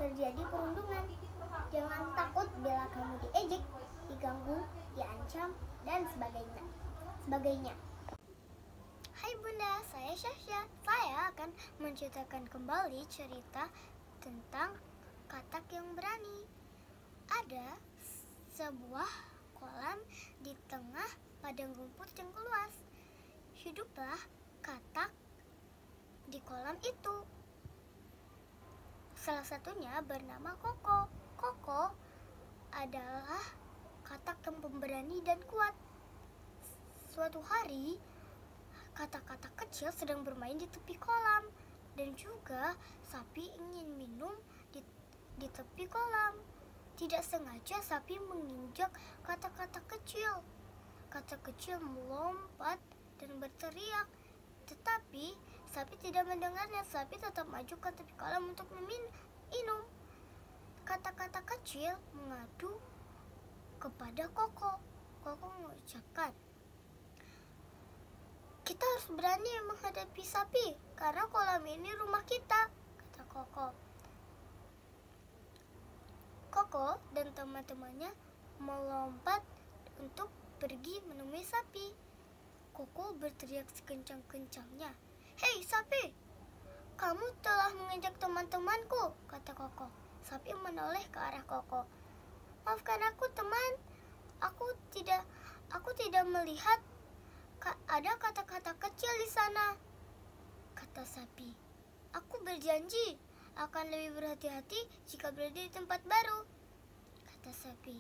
terjadi perundungan. Jangan takut bila kamu diejek, diganggu, diancam, dan sebagainya. Hai Bunda, saya Syasha. Saya akan menceritakan kembali cerita tentang katak yang berani. Ada sebuah kolam di tengah padang rumput yang luas. Hiduplah katak di kolam itu. Salah satunya bernama Koko. Koko adalah katak yang pemberani dan kuat. Suatu hari, katak-katak kecil sedang bermain di tepi kolam, dan juga sapi ingin minum di tepi kolam. Tidak sengaja sapi menginjak katak-katak kecil. Katak kecil melompat dan berteriak, tetapi sapi tidak mendengarnya. Sapi tetap maju ke tepi kolam untuk minum. Katak-katak kecil mengadu kepada Koko. Koko mengucapkan, "Kita harus berani menghadapi sapi, karena kolam ini rumah kita," kata Koko. Koko dan teman-temannya melompat untuk pergi menemui sapi. Koko berteriak sekencang-kencangnya, "Hei sapi, kamu telah menginjak teman-temanku," kata Koko. Sapi menoleh ke arah Koko. "Maafkan aku teman, aku tidak melihat ada kata-kata kecil di sana," kata sapi. "Aku berjanji akan lebih berhati-hati jika berada di tempat baru," kata sapi.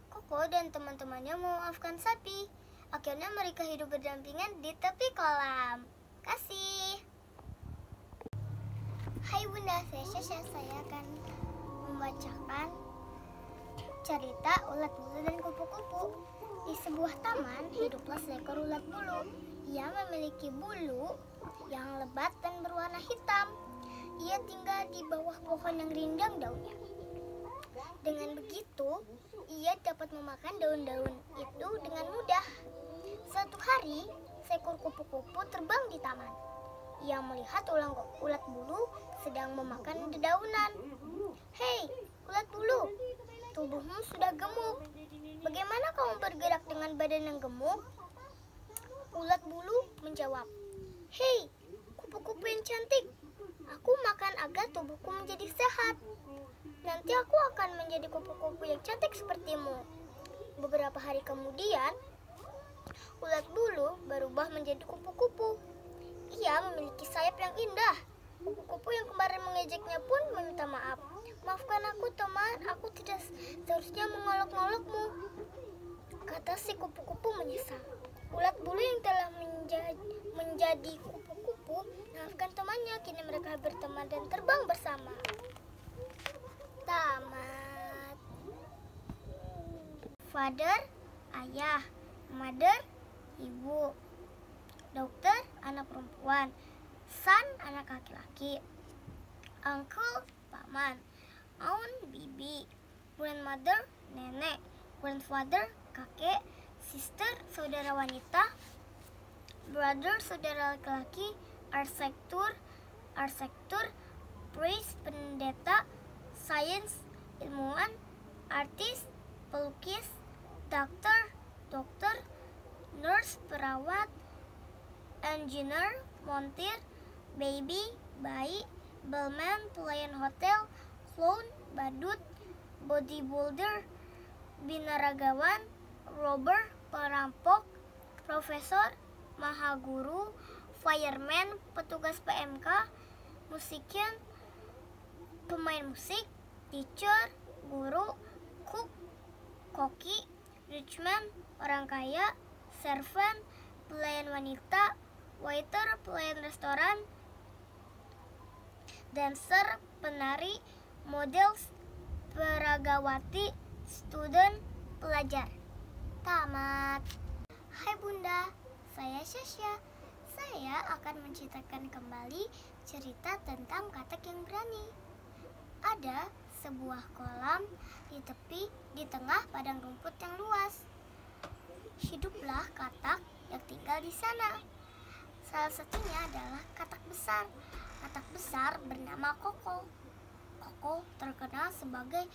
Koko dan teman-temannya memaafkan sapi. Akhirnya mereka hidup berdampingan di tepi kolam. Kasih. Hai Bunda, saya Syasha. Saya akan membacakan cerita ulat bulu dan kupu-kupu. Di sebuah taman hiduplah seekor ulat bulu. Ia memiliki bulu yang lebat dan berwarna hitam. Ia tinggal di bawah pohon yang rindang daunnya. Dengan begitu, ia dapat memakan daun-daun itu dengan mudah. Suatu hari, seekor kupu-kupu terbang di taman. Ia melihat ulat bulu sedang memakan dedaunan. "Hei, ulat bulu, tubuhmu sudah gemuk. Bagaimana kamu bergerak dengan badan yang gemuk?" Ulat bulu menjawab, "Hei, kupu-kupu yang cantik, aku makan agar tubuhku menjadi sehat. Nanti aku akan menjadi kupu-kupu yang cantik sepertimu." Beberapa hari kemudian, ulat bulu berubah menjadi kupu-kupu. Ia memiliki sayap yang indah. Kupu-kupu yang kemarin mengejeknya pun meminta maaf. "Maafkan aku teman, aku tidak seharusnya mengolok-ngolokmu," kata si kupu-kupu menyesal. Ulat bulu yang telah menjadi kupu-kupu maafkan temannya. Kini mereka berteman dan terbang bersama. Tamat. Father, ayah. Mother, ibu. Dokter, anak perempuan. Son, anak laki-laki. Uncle, paman. Aunt, bibi. Grandmother, nenek. Grandfather, kakek. Sister, saudara wanita. Brother, saudara laki-laki. Arsitektur. Priest, pendeta. Science, ilmuwan. Artis, pelukis. Dokter. Nurse, perawat. Engineer, montir. Baby, bayi. Bellman, pelayan hotel. Clown, badut. Bodybuilder, binaragawan. Robber, perampok. Profesor, mahaguru. Fireman, petugas PMK. Musician, pemain musik. Teacher, guru. Cook, koki. Rich man, orang kaya. Servant, pelayan wanita. Waiter, pelayan restoran. Dancer, penari. Models, peragawati. Student, pelajar. Tamat. Hai Bunda, saya Syasha. Saya akan menceritakan kembali cerita tentang katak yang berani. Ada sebuah kolam di tengah padang rumput yang luas. Hiduplah katak yang tinggal di sana. Salah satunya adalah katak besar. Katak besar bernama Koko. Koko terkenal sebagai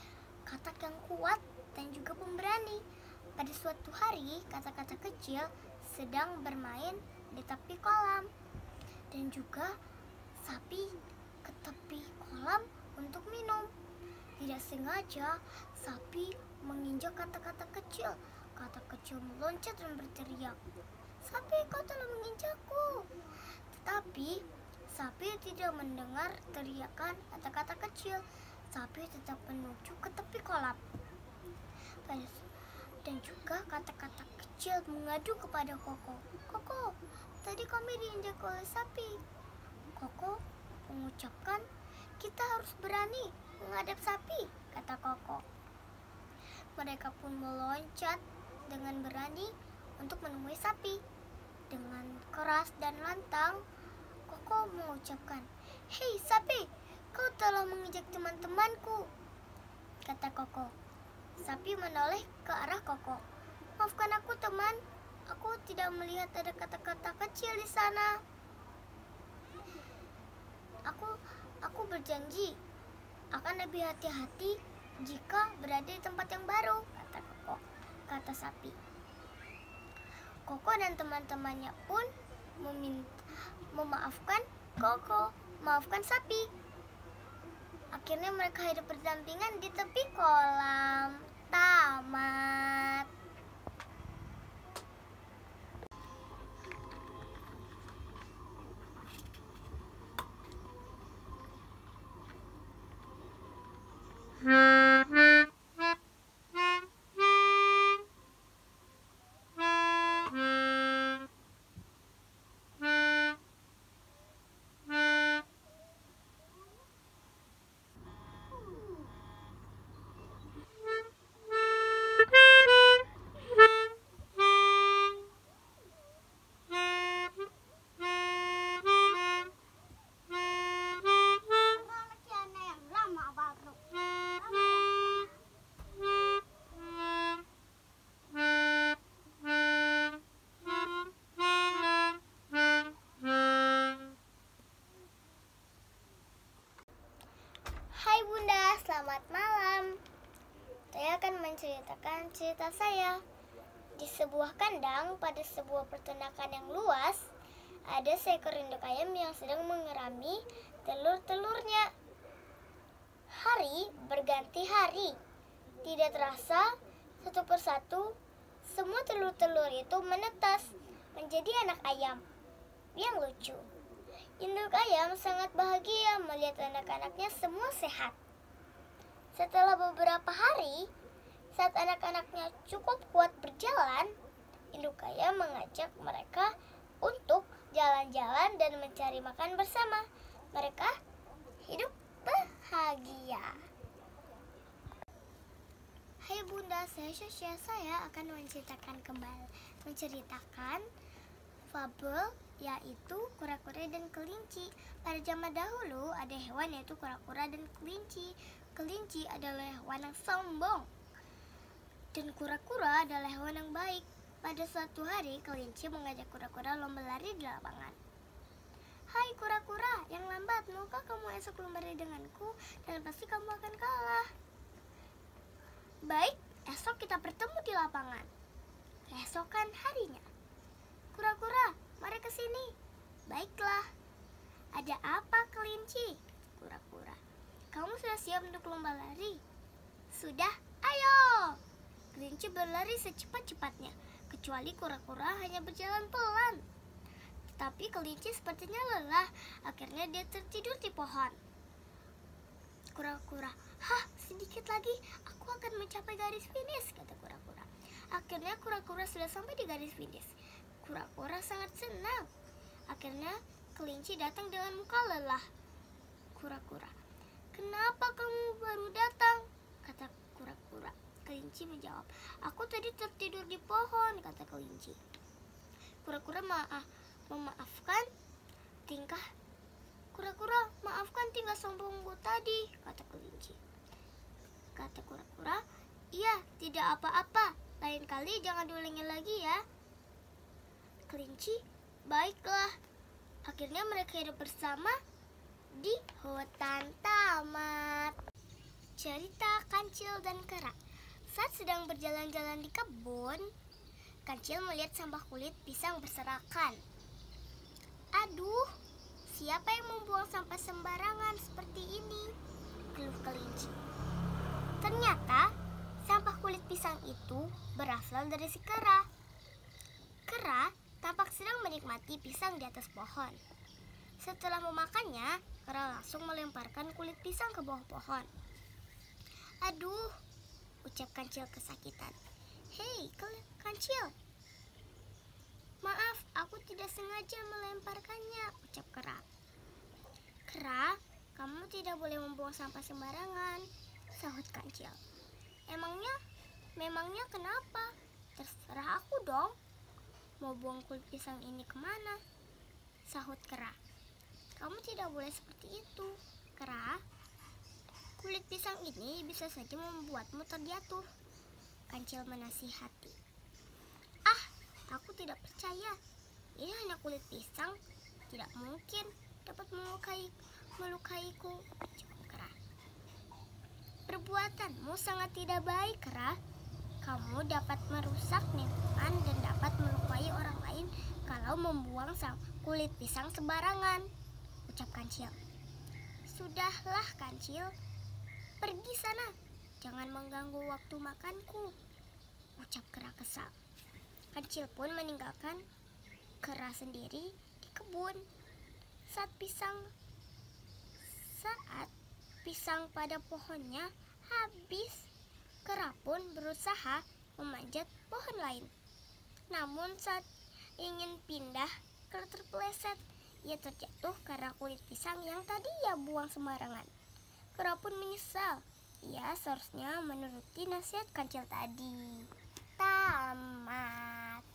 katak yang kuat dan juga pemberani. Pada suatu hari, katak-katak kecil sedang bermain di tepi kolam. Dan juga sapi ke tepi kolam untuk minum. Tidak sengaja, sapi menginjak katak-katak kecil. Katak kecil meloncat dan berteriak, "Sapi, kau telah menginjakku!" Tetapi sapi tidak mendengar teriakan kata-kata kecil. Sapi tetap menuju ke tepi kolam. Dan juga kata-kata kecil mengadu kepada Koko. "Koko, tadi kami diinjak oleh sapi." Koko mengucapkan, "Kita harus berani menghadap sapi," kata Koko. Mereka pun meloncat dengan berani untuk menemui sapi. Dengan keras dan lantang, Koko mengucapkan, "Hei sapi, kau telah menginjak teman-temanku," kata Koko. Sapi menoleh ke arah Koko. "Maafkan aku teman, aku tidak melihat ada kata-kata kecil di sana. Aku berjanji akan lebih hati-hati jika berada di tempat yang baru," kata Koko. Kata sapi. Koko dan teman-temannya pun memaafkan Koko, maafkan sapi. Akhirnya mereka hidup berdampingan di tepi kolam. Tamat. Hai Bunda, selamat malam. Saya akan menceritakan cerita saya. Di sebuah kandang pada sebuah peternakan yang luas, ada seekor induk ayam yang sedang mengerami telur-telurnya. Hari berganti hari. Tidak terasa, satu persatu, semua telur-telur itu menetas menjadi anak ayam yang lucu. Induk ayam sangat bahagia melihat anak-anaknya semua sehat. Setelah beberapa hari, saat anak-anaknya cukup kuat berjalan, induk ayam mengajak mereka untuk jalan-jalan dan mencari makan bersama. Mereka hidup bahagia. Hai Bunda, saya Syosya. Saya akan menceritakan fabel yaitu kura-kura dan kelinci. Pada zaman dahulu ada hewan yaitu kura-kura dan kelinci. Kelinci adalah hewan yang sombong dan kura-kura adalah hewan yang baik. Pada suatu hari kelinci mengajak kura-kura lomba lari di lapangan. "Hai kura-kura yang lambat, maukah kamu esok lomba lari denganku? Dan pasti kamu akan kalah." "Baik, esok kita bertemu di lapangan." Keesokan harinya, "Kura-kura, mari ke sini." "Baiklah." "Ada apa kelinci?" Kura-kura. "Kamu sudah siap untuk lomba lari?" "Sudah, ayo." Kelinci berlari secepat-cepatnya, kecuali kura-kura hanya berjalan pelan. Tetapi kelinci sepertinya lelah, akhirnya dia tertidur di pohon. Kura-kura, "Hah, sedikit lagi aku akan mencapai garis finish," kata kura-kura. Akhirnya kura-kura sudah sampai di garis finish. Kura-kura sangat senang. Akhirnya kelinci datang dengan muka lelah. Kura-kura, "Kenapa kamu baru datang?" kata kura-kura. Kelinci menjawab, "Aku tadi tertidur di pohon," kata kelinci. Kura-kura memaafkan tingkah Kura-kura, "Maafkan tingkah sombongku tadi," kata kelinci. Kata kura-kura, "Iya, tidak apa-apa. Lain kali jangan diulangi lagi ya." Kelinci, "Baiklah." Akhirnya mereka hidup bersama di hutan tamat. Cerita Kancil dan Kera. Saat sedang berjalan-jalan di kebun, Kancil melihat sampah kulit pisang berserakan. "Aduh, siapa yang membuang sampah sembarangan seperti ini?" keluh kelinci. Ternyata sampah kulit pisang itu berasal dari si kera. Kera tampak sedang menikmati pisang di atas pohon. Setelah memakannya, kera langsung melemparkan kulit pisang ke bawah pohon. "Aduh," ucap Kancil kesakitan. "Hei, Kancil, maaf, aku tidak sengaja melemparkannya," ucap kera. "Kera, kamu tidak boleh membuang sampah sembarangan," sahut Kancil. Memangnya kenapa? Terserah aku dong. Mau buang kulit pisang ini kemana?" sahut kera. "Kamu tidak boleh seperti itu, Kera. Kulit pisang ini bisa saja membuatmu terjatuh," Kancil menasihati. "Ah, aku tidak percaya. Ini hanya kulit pisang. Tidak mungkin dapat melukaiku," jawab kera. "Perbuatanmu sangat tidak baik, Kera. Kamu dapat merusak lingkungan dan dapat melukai orang lain kalau membuang kulit pisang sembarangan," ucap Kancil. "Sudahlah, Kancil. Pergi sana. Jangan mengganggu waktu makanku," ucap kera kesal. Kancil pun meninggalkan kera sendiri di kebun. Saat pisang pada pohonnya habis, kera pun berusaha memanjat pohon lain. Namun saat ingin pindah, kera terpeleset. Ia terjatuh karena kulit pisang yang tadi ia buang sembarangan. Kera pun menyesal. Ia seharusnya menuruti nasihat Kancil tadi. Tamat.